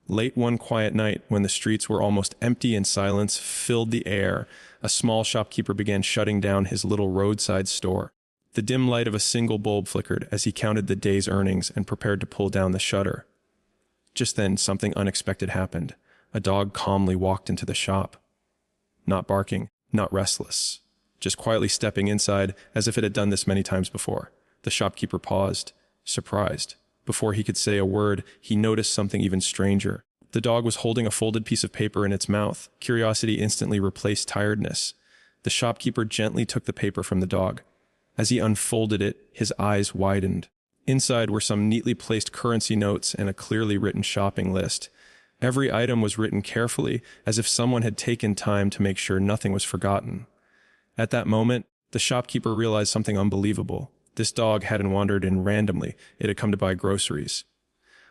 Late one quiet night, when the streets were almost empty and silence filled the air, a small shopkeeper began shutting down his little roadside store. The dim light of a single bulb flickered as he counted the day's earnings and prepared to pull down the shutter. Just then, something unexpected happened. A dog calmly walked into the shop. Not barking, not restless, just quietly stepping inside as if it had done this many times before. The shopkeeper paused, surprised. Before he could say a word, he noticed something even stranger. The dog was holding a folded piece of paper in its mouth. Curiosity instantly replaced tiredness. The shopkeeper gently took the paper from the dog. As he unfolded it, his eyes widened. Inside were some neatly placed currency notes and a clearly written shopping list. Every item was written carefully, as if someone had taken time to make sure nothing was forgotten. At that moment, the shopkeeper realized something unbelievable. This dog hadn't wandered in randomly. It had come to buy groceries.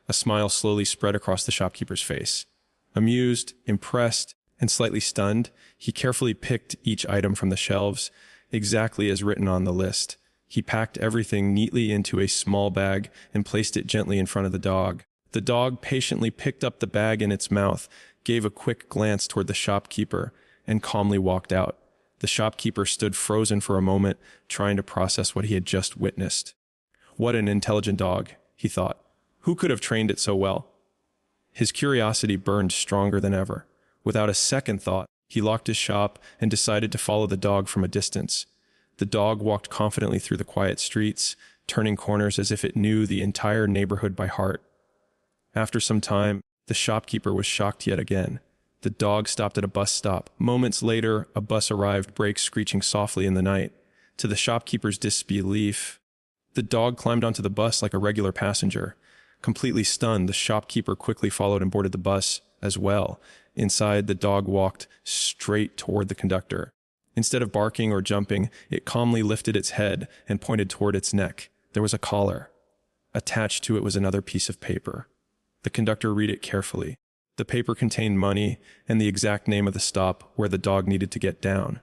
A smile slowly spread across the shopkeeper's face. Amused, impressed, and slightly stunned, he carefully picked each item from the shelves, exactly as written on the list. He packed everything neatly into a small bag and placed it gently in front of the dog. The dog patiently picked up the bag in its mouth, gave a quick glance toward the shopkeeper, and calmly walked out. The shopkeeper stood frozen for a moment, trying to process what he had just witnessed. What an intelligent dog, he thought. Who could have trained it so well? His curiosity burned stronger than ever. Without a second thought, he locked his shop and decided to follow the dog from a distance. The dog walked confidently through the quiet streets, turning corners as if it knew the entire neighborhood by heart. After some time, the shopkeeper was shocked yet again. The dog stopped at a bus stop. Moments later, a bus arrived, brakes screeching softly in the night. To the shopkeeper's disbelief, the dog climbed onto the bus like a regular passenger. Completely stunned, the shopkeeper quickly followed and boarded the bus as well. Inside, the dog walked straight toward the conductor. Instead of barking or jumping, it calmly lifted its head and pointed toward its neck. There was a collar. Attached to it was another piece of paper. The conductor read it carefully. The paper contained money and the exact name of the stop where the dog needed to get down.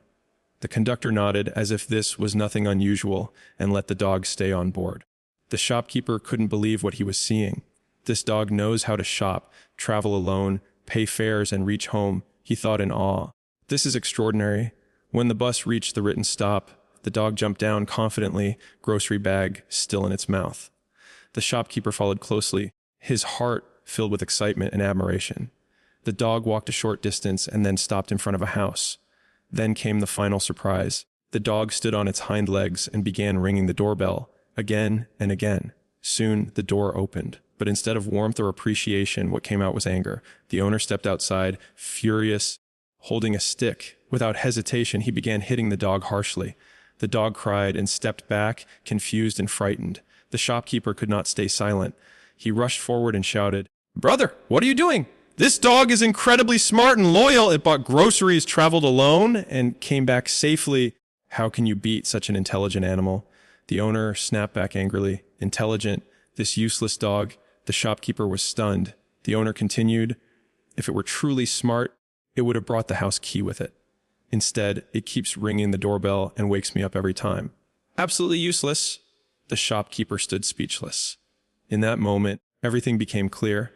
The conductor nodded as if this was nothing unusual and let the dog stay on board. The shopkeeper couldn't believe what he was seeing. This dog knows how to shop, travel alone, pay fares, and reach home, he thought in awe. This is extraordinary. When the bus reached the written stop, the dog jumped down confidently, grocery bag still in its mouth. The shopkeeper followed closely, his heart filled with excitement and admiration. The dog walked a short distance and then stopped in front of a house. Then came the final surprise. The dog stood on its hind legs and began ringing the doorbell, again and again. Soon the door opened, but instead of warmth or appreciation, what came out was anger. The owner stepped outside, furious, holding a stick. Without hesitation, he began hitting the dog harshly. The dog cried and stepped back, confused and frightened. The shopkeeper could not stay silent. He rushed forward and shouted, "Brother, what are you doing? This dog is incredibly smart and loyal. It bought groceries, traveled alone, and came back safely. How can you beat such an intelligent animal?" The owner snapped back angrily. Intelligent, this useless dog. The shopkeeper was stunned. The owner continued, "If it were truly smart, it would have brought the house key with it. Instead, it keeps ringing the doorbell and wakes me up every time. Absolutely useless." The shopkeeper stood speechless. In that moment, everything became clear.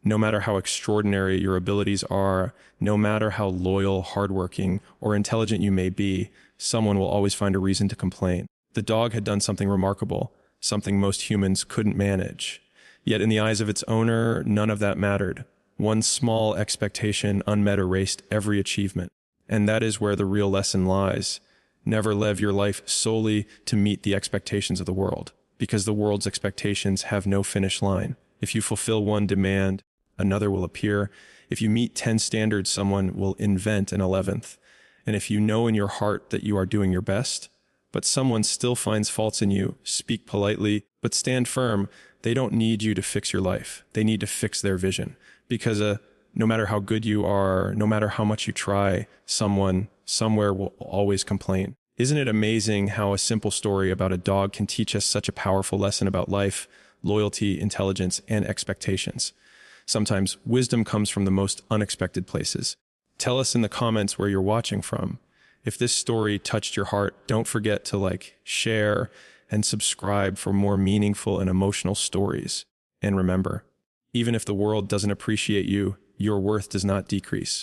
No matter how extraordinary your abilities are, no matter how loyal, hardworking, or intelligent you may be, someone will always find a reason to complain. The dog had done something remarkable, something most humans couldn't manage. Yet in the eyes of its owner, none of that mattered. One small expectation unmet erased every achievement. And that is where the real lesson lies. Never live your life solely to meet the expectations of the world, because the world's expectations have no finish line. If you fulfill one demand, another will appear. If you meet 10 standards, someone will invent an 11th. And if you know in your heart that you are doing your best, but someone still finds faults in you, speak politely, but stand firm. They don't need you to fix your life. They need to fix their vision. Because no matter how good you are, no matter how much you try, someone, somewhere will always complain. Isn't it amazing how a simple story about a dog can teach us such a powerful lesson about life, loyalty, intelligence, and expectations? Sometimes wisdom comes from the most unexpected places. Tell us in the comments where you're watching from. If this story touched your heart, don't forget to like, share, and subscribe for more meaningful and emotional stories. And remember, Even if the world doesn't appreciate you, your worth does not decrease.